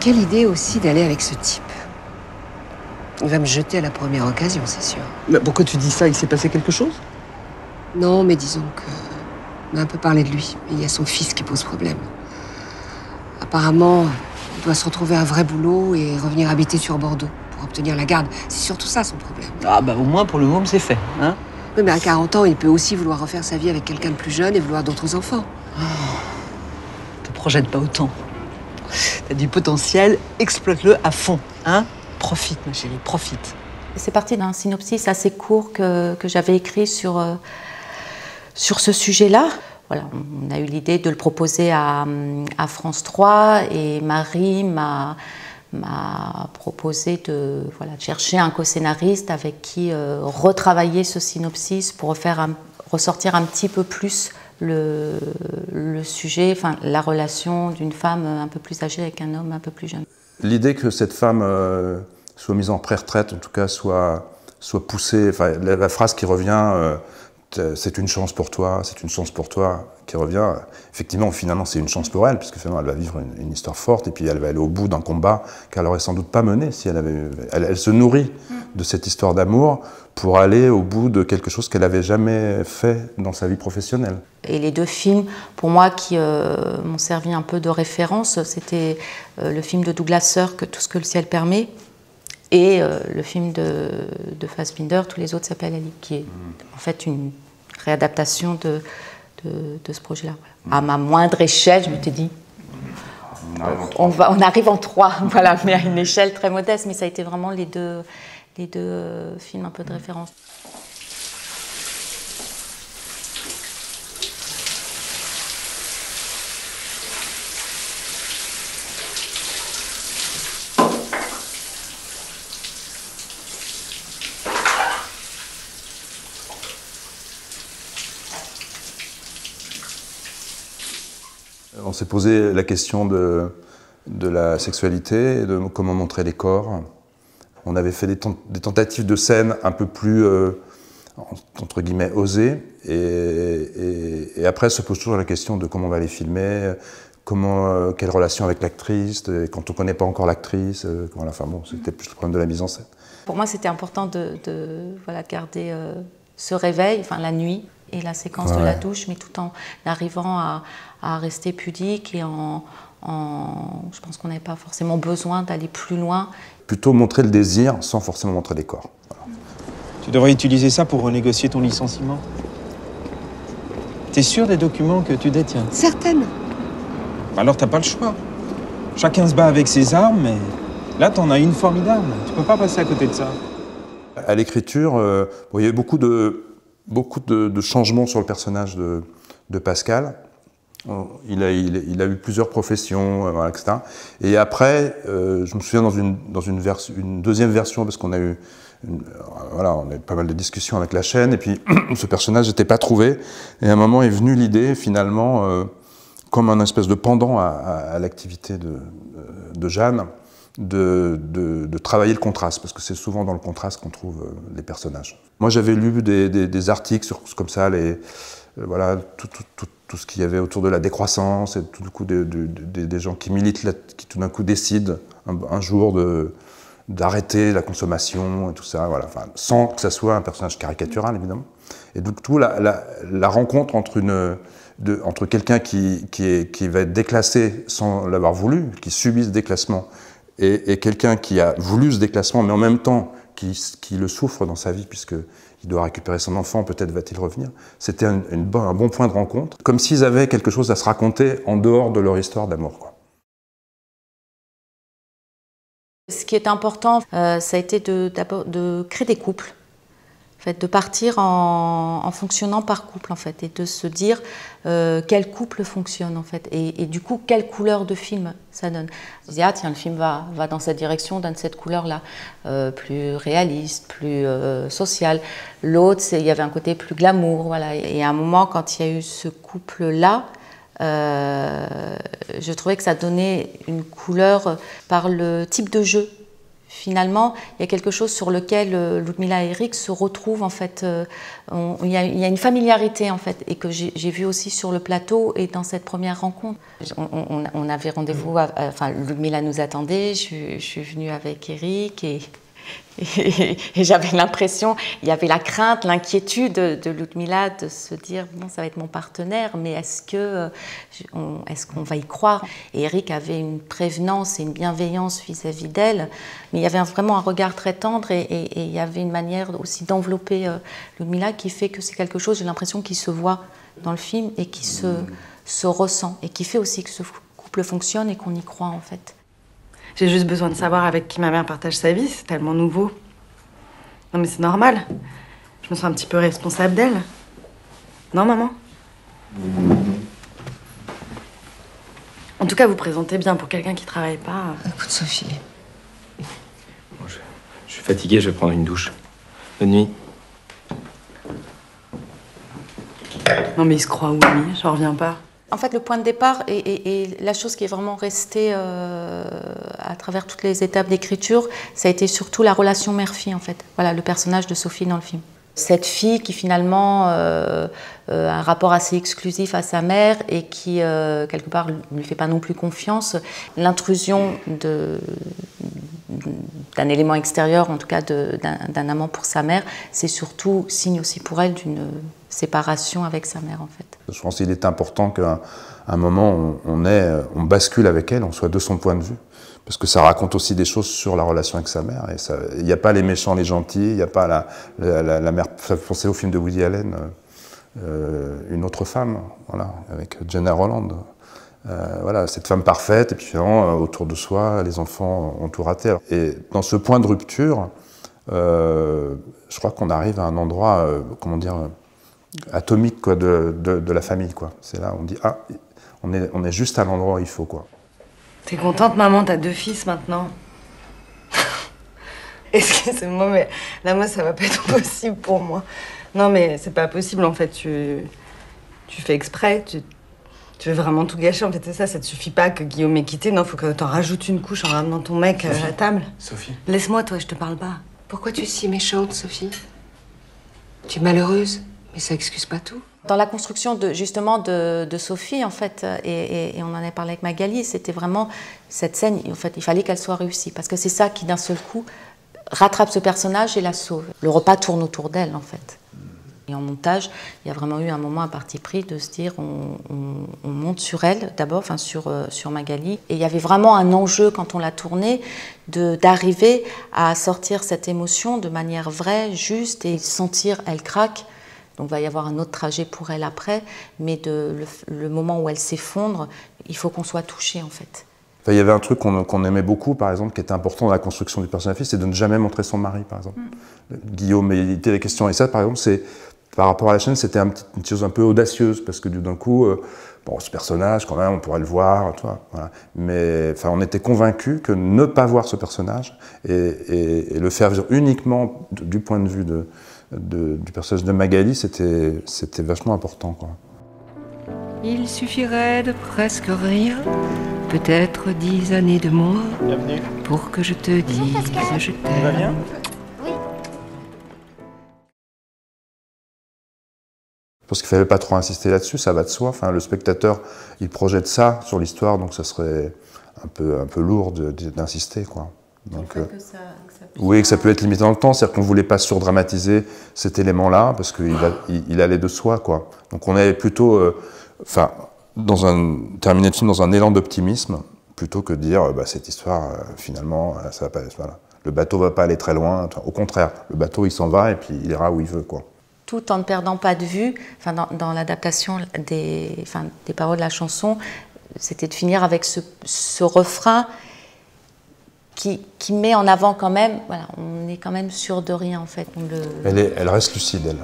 Quelle idée aussi d'aller avec ce type. Il va me jeter à la première occasion, c'est sûr. Mais pourquoi tu dis ça? Il s'est passé quelque chose? Non, mais disons que... On a un peu parlé de lui. Et il y a son fils qui pose problème. Apparemment, il doit se retrouver un vrai boulot et revenir habiter sur Bordeaux pour obtenir la garde. C'est surtout ça son problème. Ah bah au moins pour le moment c'est fait, hein? Oui, mais à 40 ans, il peut aussi vouloir refaire sa vie avec quelqu'un de plus jeune et vouloir d'autres enfants. Te projette pas autant. T'as du potentiel, exploite-le à fond, hein? Profite ma chérie, profite. C'est parti d'un synopsis assez court que j'avais écrit sur ce sujet-là. Voilà, on a eu l'idée de le proposer à France 3 et Marie m'a proposé de chercher un co-scénariste avec qui retravailler ce synopsis pour ressortir un petit peu plus le sujet, enfin la relation d'une femme un peu plus âgée avec un homme un peu plus jeune. L'idée que cette femme soit mise en pré-retraite, en tout cas soit poussée, enfin la phrase qui revient, c'est une chance pour toi, c'est une chance pour toi, qui revient. Effectivement, finalement, c'est une chance pour elle, puisque finalement, elle va vivre une histoire forte, et puis elle va aller au bout d'un combat qu'elle n'aurait sans doute pas mené si elle avait... Elle se nourrit de cette histoire d'amour pour aller au bout de quelque chose qu'elle n'avait jamais fait dans sa vie professionnelle. Et les deux films, pour moi, qui m'ont servi un peu de référence, c'était le film de Douglas Sirk, Tout ce que le ciel permet, et le film de Fassbinder, Tous les autres s'appellent Ali, qui est en fait une réadaptation de ce projet-là. Voilà. À ma moindre échelle, je me suis dit, on arrive en 3, voilà, mais à une échelle très modeste, mais ça a été vraiment les deux films un peu de référence. On s'est posé la question de la sexualité, de comment montrer les corps. On avait fait des tentatives de scènes un peu plus, entre guillemets, osées. Et après se pose toujours la question de comment on va les filmer, quelle relation avec l'actrice, quand on ne connaît pas encore l'actrice. Enfin bon, c'était plus le problème de la mise en scène. Pour moi, c'était important de garder ce réveil, enfin la nuit, et la séquence de la douche, mais tout en arrivant à rester pudique et je pense qu'on n'avait pas forcément besoin d'aller plus loin. Plutôt montrer le désir sans forcément montrer les corps. Voilà. Tu devrais utiliser ça pour renégocier ton licenciement. T'es sûr des documents que tu détiens? Certaines. Alors t'as pas le choix. Chacun se bat avec ses armes, mais là t'en as une formidable. Tu peux pas passer à côté de ça. À l'écriture, il y a eu beaucoup de changements sur le personnage de Pascal. Il a eu plusieurs professions, etc. Et après, je me souviens dans une deuxième version, parce qu'on a eu on a eu pas mal de discussions avec la chaîne, et puis ce personnage n'était pas trouvé. Et à un moment est venue l'idée, finalement, comme un espèce de pendant à l'activité de Jeanne, de travailler le contraste, parce que c'est souvent dans le contraste qu'on trouve les personnages. Moi, j'avais lu des articles sur comme ça, tout ce qu'il y avait autour de la décroissance, et tout le coup des gens qui militent, qui tout d'un coup décident un jour d'arrêter la consommation et tout ça, voilà, enfin, sans que ça soit un personnage caricatural, évidemment. Et donc tout la rencontre entre quelqu'un qui va être déclassé sans l'avoir voulu, qui subit ce déclassement, et quelqu'un qui a voulu ce déclassement, mais en même temps qui le souffre dans sa vie, puisqu'il doit récupérer son enfant, peut-être va-t-il revenir. C'était un bon point de rencontre, comme s'ils avaient quelque chose à se raconter en dehors de leur histoire d'amour, quoi. Ce qui est important, ça a été d'abord de créer des couples. En fait, de partir en fonctionnant par couple, en fait, et de se dire quel couple fonctionne, en fait, et du coup, quelle couleur de film ça donne. On se dit, ah tiens, le film va dans cette direction, donne cette couleur-là, plus réaliste, plus social. L'autre, il y avait un côté plus glamour, voilà. Et à un moment, quand il y a eu ce couple-là, je trouvais que ça donnait une couleur par le type de jeu Finalement, il y a quelque chose sur lequel Ludmila et Eric se retrouvent en fait. Il y a une familiarité en fait, et que j'ai vu aussi sur le plateau et dans cette première rencontre. On avait rendez-vous, enfin Ludmila nous attendait, je suis venue avec Eric et j'avais l'impression, il y avait la crainte, l'inquiétude de Ludmila de se dire bon, ça va être mon partenaire, mais est-ce qu'on va y croire? Et Eric avait une prévenance et une bienveillance vis-à-vis d'elle, mais il y avait vraiment un regard très tendre et il y avait une manière aussi d'envelopper Ludmila qui fait que c'est quelque chose, j'ai l'impression, qui se voit dans le film et qui se ressent et qui fait aussi que ce couple fonctionne et qu'on y croit en fait. J'ai juste besoin de savoir avec qui ma mère partage sa vie, c'est tellement nouveau. Non mais c'est normal. Je me sens un petit peu responsable d'elle. Non, maman? En tout cas, vous présentez bien pour quelqu'un qui travaille pas. Écoute, Sophie. Bon, je suis fatigué, je vais prendre une douche. Bonne nuit. Non mais il se croit où, lui? J'en reviens pas. En fait, le point de départ et la chose qui est vraiment restée à travers toutes les étapes d'écriture, ça a été surtout la relation mère-fille, en fait. Voilà, le personnage de Sophie dans le film. Cette fille qui, finalement, a un rapport assez exclusif à sa mère et qui, quelque part, ne lui fait pas non plus confiance. L'intrusion d'un élément extérieur, en tout cas d'un amant pour sa mère, c'est surtout signe aussi pour elle d'une séparation avec sa mère, en fait. Je pense qu'il est important qu'à un moment, on bascule avec elle, on soit de son point de vue. Parce que ça raconte aussi des choses sur la relation avec sa mère. Il n'y a pas les méchants, les gentils, il n'y a pas la mère. Ça fait penser au film de Woody Allen, Une autre femme, voilà, avec Gena Rowland. Voilà, cette femme parfaite, et puis finalement, autour de soi, les enfants ont tout raté. Et dans ce point de rupture, je crois qu'on arrive à un endroit, comment dire, atomique quoi, de la famille. C'est là où on dit, ah, on est juste à l'endroit où il faut. Quoi. T'es contente, maman? T'as 2 fils maintenant. Excusez-moi, mais là, moi, ça va pas être possible pour moi. Non, mais c'est pas possible, en fait. Tu fais exprès, tu veux vraiment tout gâcher, en fait, c'est ça. Ça te suffit pas que Guillaume ait quitté. Non, faut que t'en rajoutes une couche en ramenant ton mec à la table. Sophie. Laisse-moi, toi, je te parle pas. Pourquoi tu es si méchante, Sophie? Tu es malheureuse, mais ça excuse pas tout. Dans la construction justement de Sophie, en fait, et on en a parlé avec Magali, c'était vraiment cette scène, en fait, il fallait qu'elle soit réussie, parce que c'est ça qui, d'un seul coup, rattrape ce personnage et la sauve. Le repas tourne autour d'elle, en fait. Et en montage, il y a vraiment eu un moment à parti pris de se dire, on monte sur elle, d'abord, enfin sur Magali, et il y avait vraiment un enjeu, quand on l'a tournée, d'arriver à sortir cette émotion de manière vraie, juste, et sentir elle craque. Donc il va y avoir un autre trajet pour elle après, mais le moment où elle s'effondre, il faut qu'on soit touché en fait. Enfin, il y avait un truc qu'on aimait beaucoup, par exemple, qui était important dans la construction du personnage, c'est de ne jamais montrer son mari, par exemple. Guillaume était la question, et ça, par exemple, par rapport à la chaîne, c'était une chose un peu audacieuse, parce que d'un coup, bon, ce personnage, quand même, on pourrait le voir, tu vois, voilà. Mais enfin, on était convaincus que ne pas voir ce personnage et le faire vivre uniquement du point de vue du personnage de Magali, c'était vachement important, quoi. Il suffirait de presque rien, peut-être 10 années de moins, pour que je te dise je t'aime. Je pense qu'il ne fallait pas trop insister là-dessus, ça va de soi. Enfin, le spectateur, il projette ça sur l'histoire, donc ça serait un peu lourd d'insister, quoi. Donc, oui, que ça peut être limité dans le temps, c'est-à-dire qu'on ne voulait pas surdramatiser cet élément-là, parce qu'il allait de soi, quoi. Donc on est plutôt, terminer le film dans un élan d'optimisme, plutôt que de dire, cette histoire, finalement, ça va pas, voilà. Le bateau ne va pas aller très loin. Au contraire, le bateau, il s'en va et puis il ira où il veut, quoi. Tout en ne perdant pas de vue, dans l'adaptation des paroles de la chanson, c'était de finir avec ce refrain qui met en avant quand même, voilà, on est quand même sûr de rien en fait. Elle reste lucide, elle.